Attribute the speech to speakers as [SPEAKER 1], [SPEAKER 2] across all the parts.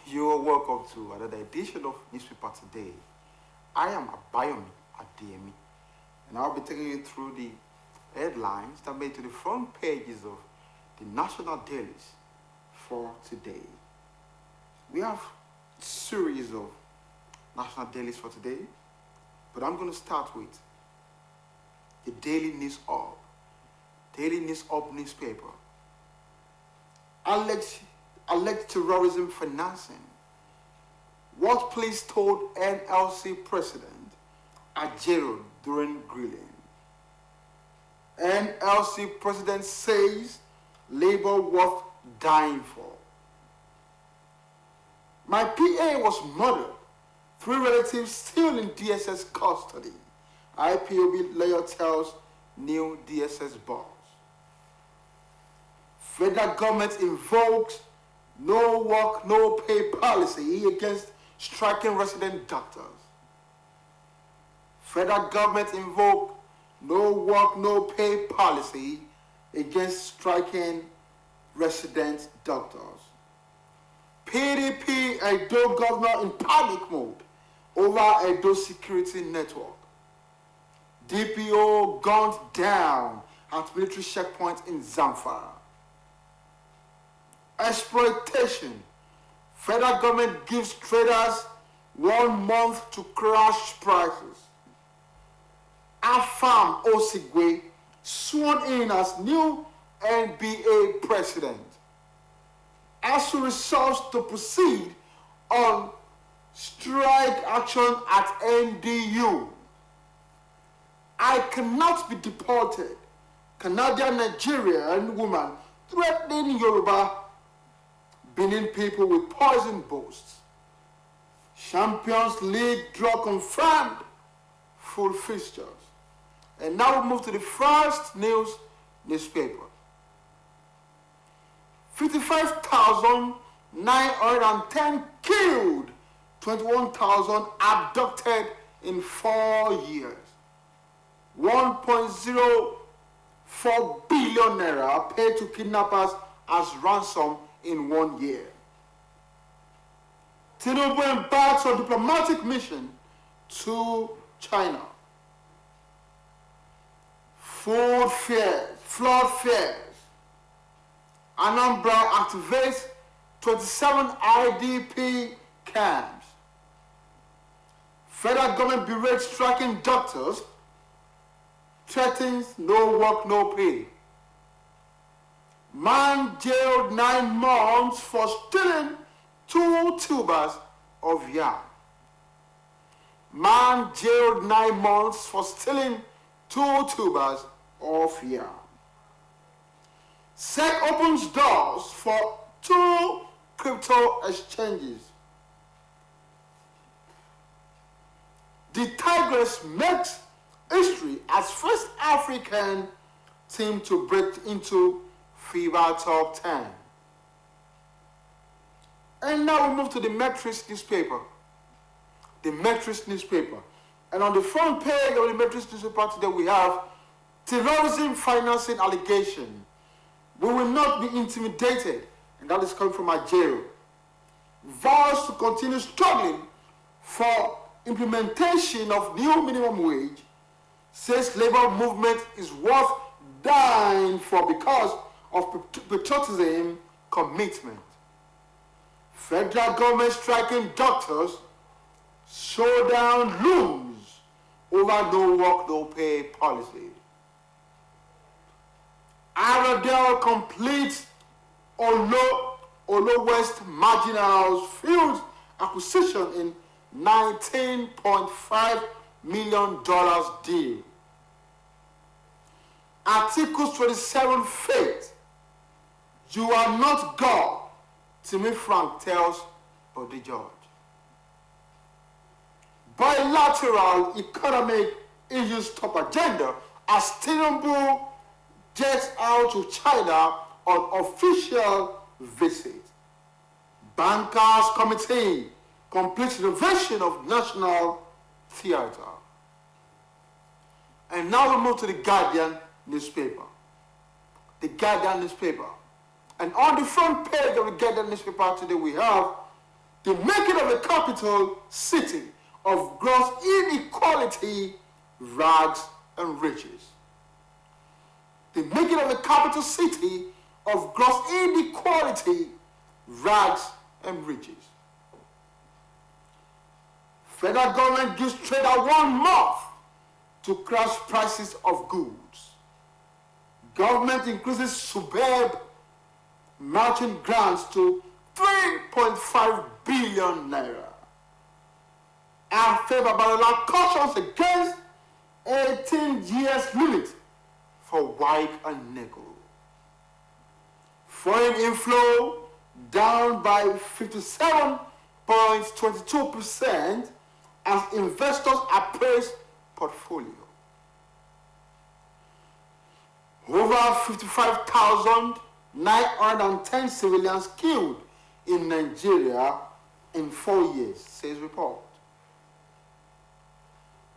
[SPEAKER 1] You're welcome to another edition of Newspaper Today. I am Abayomi Ademi, and I'll be taking you through the headlines that made to the front pages of the national dailies for today. We have a series of national dailies for today, but I'm going to start with the Daily News Hub. Daily News Hub newspaper. Alleged terrorism financing. What police told NLC President Ajero during grilling. NLC President says labor worth dying for. My PA was murdered. 3 relatives still in DSS custody. IPOB lawyer tells new DSS boss. Federal government invokes no work, no pay policy against striking resident doctors. Federal government invoked no work, no pay policy against striking resident doctors. PDP Edo governor in panic mode over Edo security network. DPO gunned down at military checkpoint in Zamfara. Exploitation. Federal government gives traders 1 month to crash prices. Afam Osigwe sworn in as new NBA president. ASU resolves to proceed on strike action at NDU. I cannot be deported. Canadian-Nigerian woman threatening Yoruba Benin people with poison boasts. Champions League draw confirmed. Full fixtures. And now we move to the first newspaper. 55,910 killed, 21,000 abducted in 4 years. 1.04 billion naira paid to kidnappers as ransom in 1 year. Tinubu embarks on diplomatic mission to China. Food fairs, flood fairs. Anambra activates 27 IDP camps. Federal government berates striking doctors, threatens no work, no pay. Man jailed 9 months for stealing 2 tubers of yam. Man jailed 9 months for stealing 2 tubers of yam. SEC opens doors for 2 crypto exchanges. The Tigers makes history as first African team to break into FIBA top 10. And now we move to the Metrics newspaper. The Metrics newspaper. And on the front page of the Metrics newspaper today we have terrorism financing allegation. We will not be intimidated. And that is coming from Ajero. Vows to continue struggling for implementation of new minimum wage. Says labor movement is worth dying for because of patriotism commitment. Federal government striking doctors, showdown looms over no work, no pay policy. Aradel completes Olo West Marginals Fields acquisition in $19.5 million deal. Article 27 faith. You are not God, Timmy Frank tells Body George. Bilateral economic issues top agenda as Tinubu jets out to China on official visit. Bankers Committee completes renovation of National Theatre. And now we move to the Guardian newspaper. The Guardian newspaper. And on the front page of the Guardian newspaper today we have The making of a capital city of gross inequality, rags, and riches. The making of a capital city of gross inequality, rags, and riches. Federal government gives trader 1 month to crash prices of goods. Government increases suburb merchant grants to 3.5 billion naira. And favor Balola cautions against 18 years limit for white and nickel. Foreign inflow down by 57.22% as investors appraise portfolio. Over 55,910 civilians killed in Nigeria in 4 years, says report.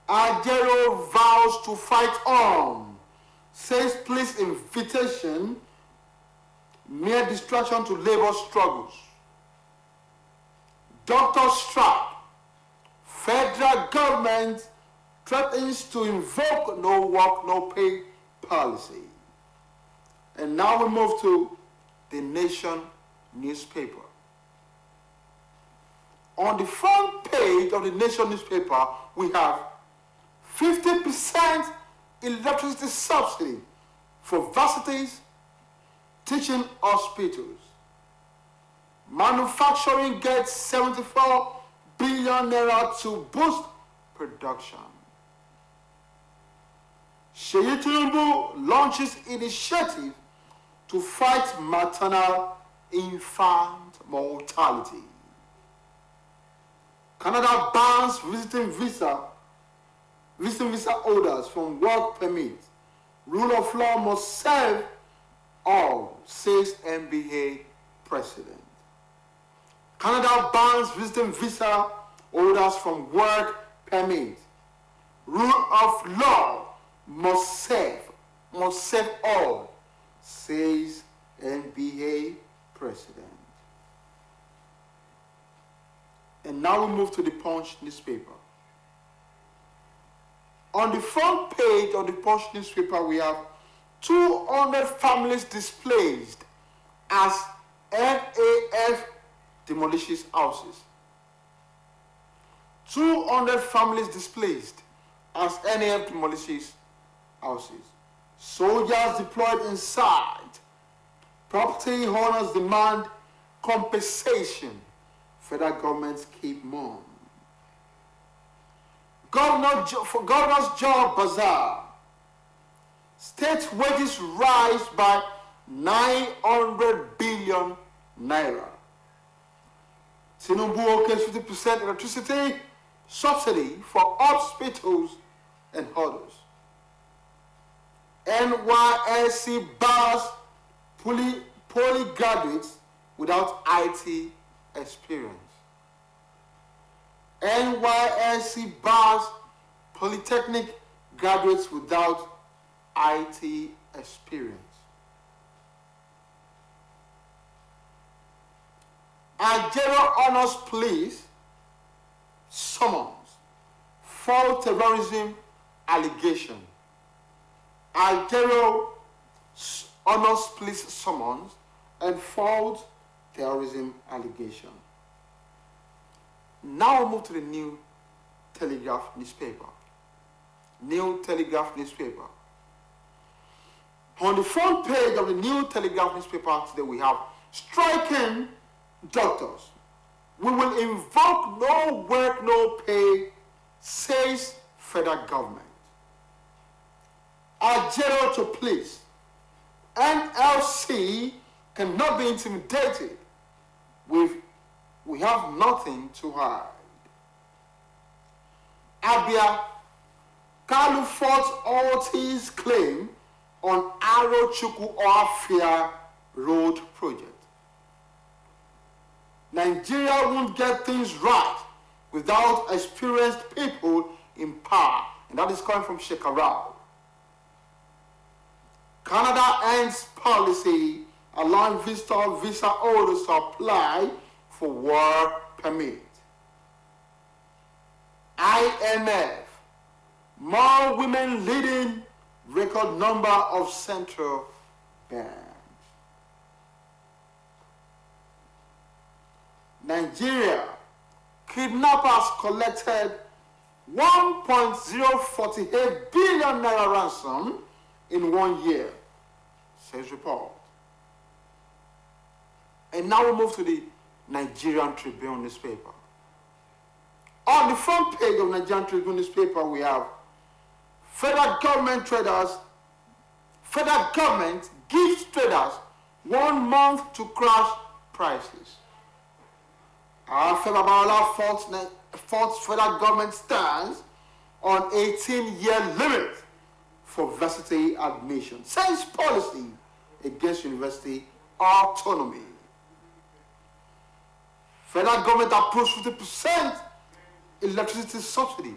[SPEAKER 1] Ajero vows to fight on, says police invitation, mere distraction to labor struggles. Doctor strike. Federal government threatens to invoke no work, no pay policy. And now we move to the Nation newspaper. On the front page of the Nation newspaper, we have 50% electricity subsidy for varsities, teaching hospitals. Manufacturing gets 74 billion naira to boost production. Seyi Tinubu launches initiative to fight maternal infant mortality. Canada bans visiting visa holders from work permit. Rule of law must serve all, says NBA president. Canada bans visiting visa holders from work permit. Rule of law must serve all, says NBA president. And now we move to the Punch newspaper. On the front page of the Punch newspaper, we have 200 families displaced as NAF demolishes houses. 200 families displaced as NAF demolishes houses. Soldiers deployed inside. Property owners demand compensation. Federal governments keep mum. Governor's job bazaar. State wages rise by 900 billion naira. Tinubu okays 50% electricity subsidy for hospitals and others. NYSC bars poly graduates without IT experience. NYSC bars polytechnic graduates without IT experience. Ajero honors police summons for terrorism allegation. Ajero honors police summons and false terrorism allegation. Now we move to the New Telegraph newspaper. New Telegraph newspaper. On the front page of the New Telegraph newspaper today we have striking doctors. We will invoke no work, no pay, says federal government. Ajero to police. NLC cannot be intimidated. We have nothing to hide. Abia, Kalu fought Ortiz claim on Arochukwu Oafia road project. Nigeria won't get things right without experienced people in power. And that is coming from Shekarau. Canada ends policy allowing visa holders to apply for work permit. IMF, more women leading record number of central banks. Nigeria, kidnappers collected 1.048 billion naira ransom in 1 year, says report. And now we move to the Nigerian Tribune newspaper. On the front page of Nigerian Tribune newspaper, we have federal government gives traders 1 month to crash prices. Our Febabala faults federal government stands on 18-year limit for varsity admission. Says policy against university autonomy. Federal government approves 50% electricity subsidy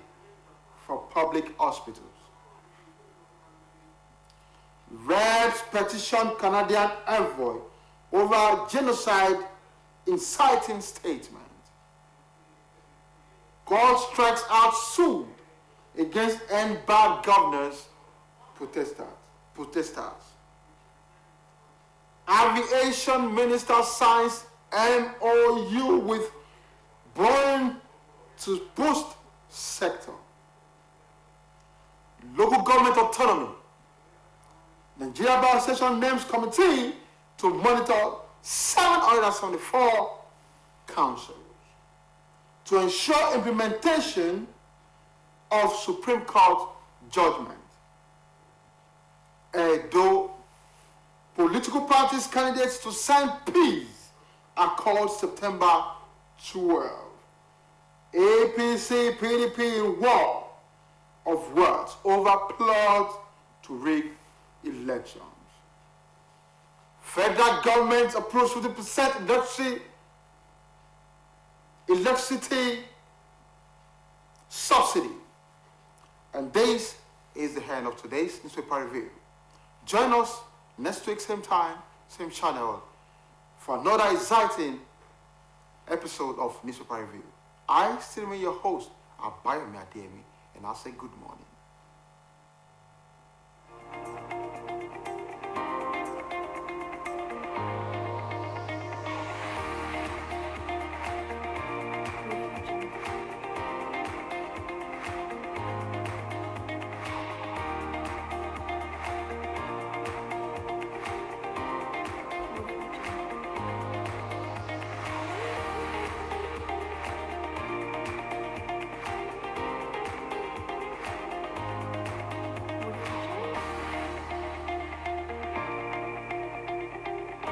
[SPEAKER 1] for public hospitals. Reds petition Canadian envoy over genocide inciting statement. God strikes out sued against end bad governors protesters. Aviation minister signs MOU with Boeing to boost sector. Local government autonomy. Nigeria Bar Association names committee to monitor 774 councils to ensure implementation of Supreme Court judgment. Though political parties candidates to sign peace are called September 12. APC, PDP in war of words over plot to rig elections. Federal government approves 50% electricity subsidy. And this is the end of today's newspaper review. Join us next week, same time, same channel, for another exciting episode of newspaper review. I still remain your host, Abayomi Ademi, and I'll say good morning.